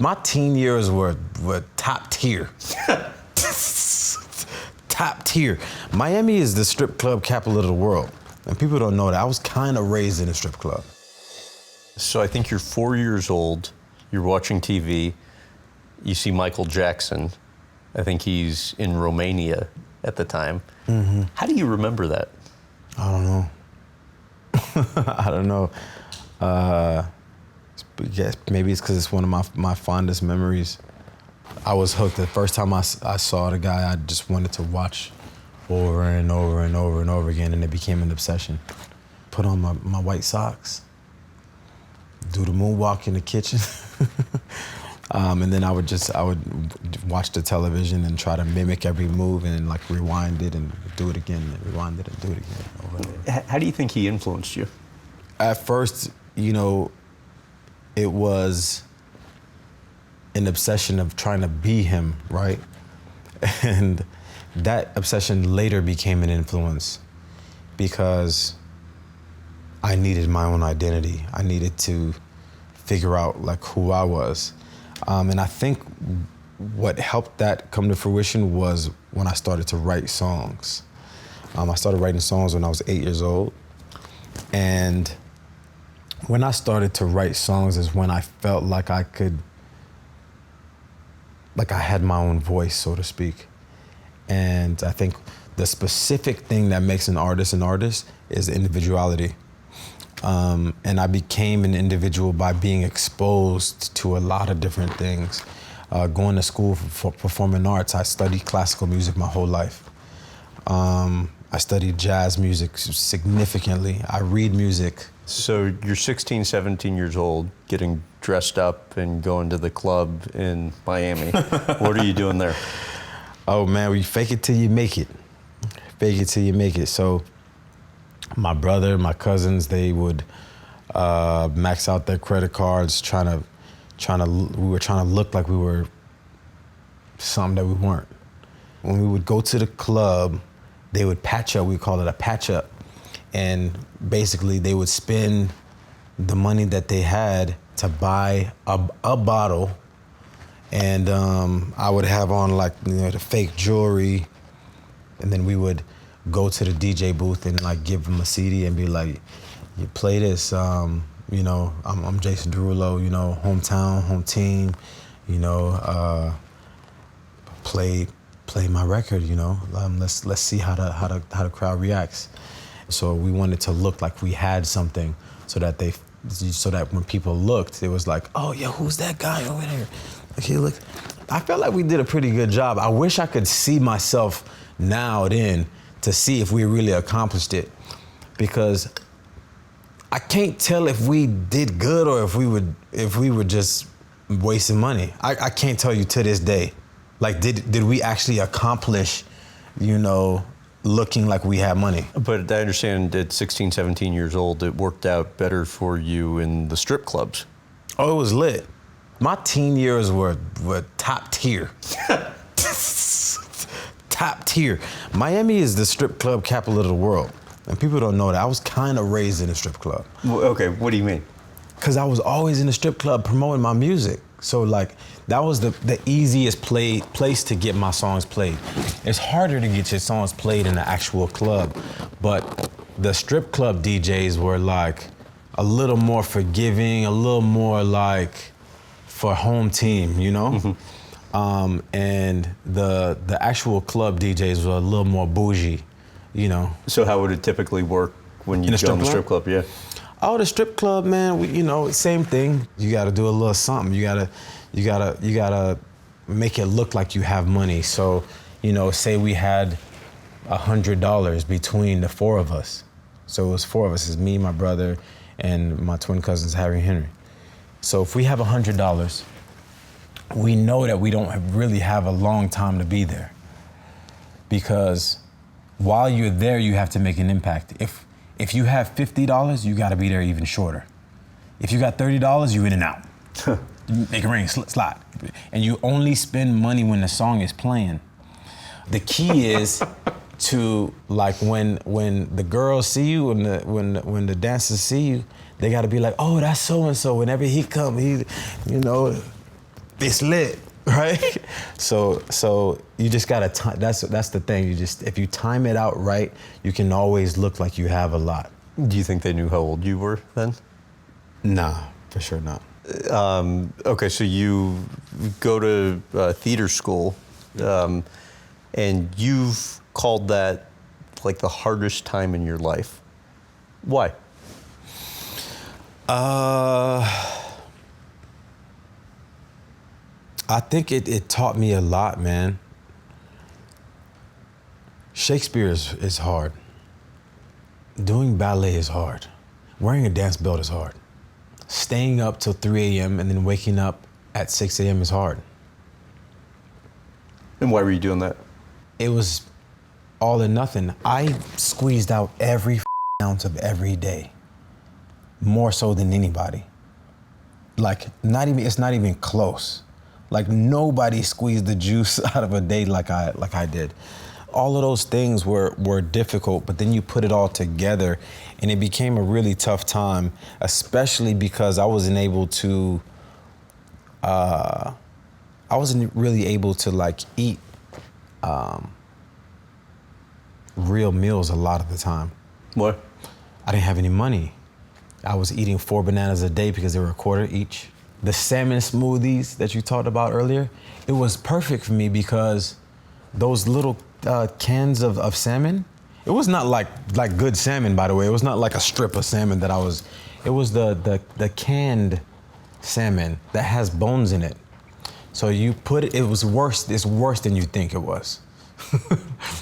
My teen years were top tier. Top tier. Miami is the strip club capital of the world. And people don't know that. I was kind of raised in a strip club. So I think you're 4 years old, you're watching TV, you see Michael Jackson. I think he's in Romania at the time. Mm-hmm. How do you remember that? I don't know. I don't know. Maybe it's because it's one of my fondest memories. I was hooked. The first time I saw the guy, I just wanted to watch over and over and over and over again, and it became an obsession. Put on my white socks, do the moonwalk in the kitchen, and then I would watch the television and try to mimic every move and like rewind it and do it again, and rewind it and do it again. Over and over. How do you think he influenced you? At first, it was an obsession of trying to be him, right? And that obsession later became an influence because I needed my own identity. I needed to figure out like who I was. And I think what helped that come to fruition was when I started to write songs. I started writing songs when I was 8 years old. And when I started to write songs is when I felt like I had my own voice, so to speak. And I think the specific thing that makes an artist is individuality. And I became an individual by being exposed to a lot of different things. Going to school for performing arts, I studied classical music my whole life. I studied jazz music significantly. I read music. So you're 16, 17 years old, getting dressed up and going to the club in Miami. What are you doing there? Oh man, we fake it till you make it. Fake it till you make it. So my brother, my cousins, they would max out their credit cards, we were trying to look like we were something that we weren't. When we would go to the club, they would patch up, we call it a patch up. And basically they would spend the money that they had to buy a bottle. And I would have on the fake jewelry. And then we would go to the DJ booth and give them a CD and be like, you play this, I'm Jason Derulo, hometown, home team, play my record, let's see how the crowd reacts. So we wanted to look like we had something so that when people looked, it was like, oh yeah, who's that guy over there? Okay, look. I felt like we did a pretty good job. I wish I could see myself now then to see if we really accomplished it, because I can't tell if we did good or if we were just wasting money. I can't tell you to this day. Did we actually accomplish, looking like we had money? But I understand at 16, 17 years old, it worked out better for you in the strip clubs. Oh, it was lit. My teen years were top tier. Top tier. Miami is the strip club capital of the world. And people don't know that. I was kind of raised in a strip club. Okay, what do you mean? Because I was always in the strip club promoting my music. So that was the easiest place to get my songs played. It's harder to get your songs played in the actual club, but the strip club DJs were a little more forgiving, a little more for home team, Mm-hmm. And the actual club DJs were a little more bougie, So how would it typically work when you go in the strip club? Yeah. Oh, the strip club, man, same thing. You gotta do a little something. You gotta make it look like you have money. So, say we had $100 between the four of us. So it was four of us. It's me, my brother, and my twin cousins, Harry and Henry. So if we have $100, we know that we don't really have a long time to be there, because while you're there, you have to make an impact. If you have $50, you got to be there even shorter. If you got $30, you in and out. Make it rain, slide. And you only spend money when the song is playing. The key is to when the girls see you, when the dancers see you, they got to be like, oh, that's so and so. Whenever he come, it's lit, right? So you just gotta time. That's the thing. You just, if you time it out right, you can always look like you have a lot. Do you think they knew how old you were then? Nah, for sure not. Okay, so you go to theater school, and you've called that like the hardest time in your life. Why? I think it taught me a lot, man. Shakespeare is hard. Doing ballet is hard. Wearing a dance belt is hard. Staying up till 3 a.m. and then waking up at 6 a.m. is hard. And why were you doing that? It was all or nothing. I squeezed out every ounce of every day, more so than anybody. Like, it's not even close. Like, nobody squeezed the juice out of a day like I did. All of those things were difficult, but then you put it all together and it became a really tough time, especially because I wasn't really able to like eat real meals a lot of the time. What? I didn't have any money. I was eating 4 bananas a day because they were a quarter each. The salmon smoothies that you talked about earlier, it was perfect for me because those little cans of salmon, it was not like good salmon, by the way. It was not like a strip of salmon it was the canned salmon that has bones in it. So you put it was worse, it's worse than you think it was.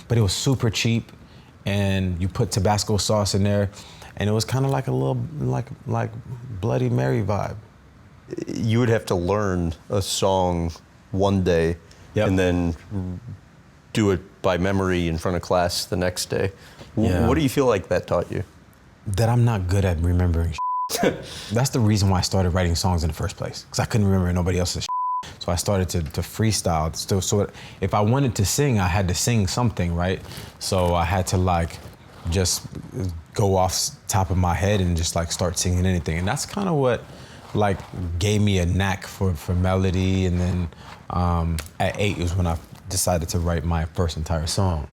But it was super cheap, and you put Tabasco sauce in there, and it was kind of like a little, like Bloody Mary vibe. You would have to learn a song one day, Yep. and then do it by memory in front of class the next day. Yeah. What do you feel like that taught you? That I'm not good at remembering. That's the reason why I started writing songs in the first place, because I couldn't remember nobody else's. So I started to freestyle. So if I wanted to sing, I had to sing something, right? So I had to like just go off top of my head and just like start singing anything. And that's kind of what like gave me a knack for melody. And then at 8 is when I decided to write my first entire song.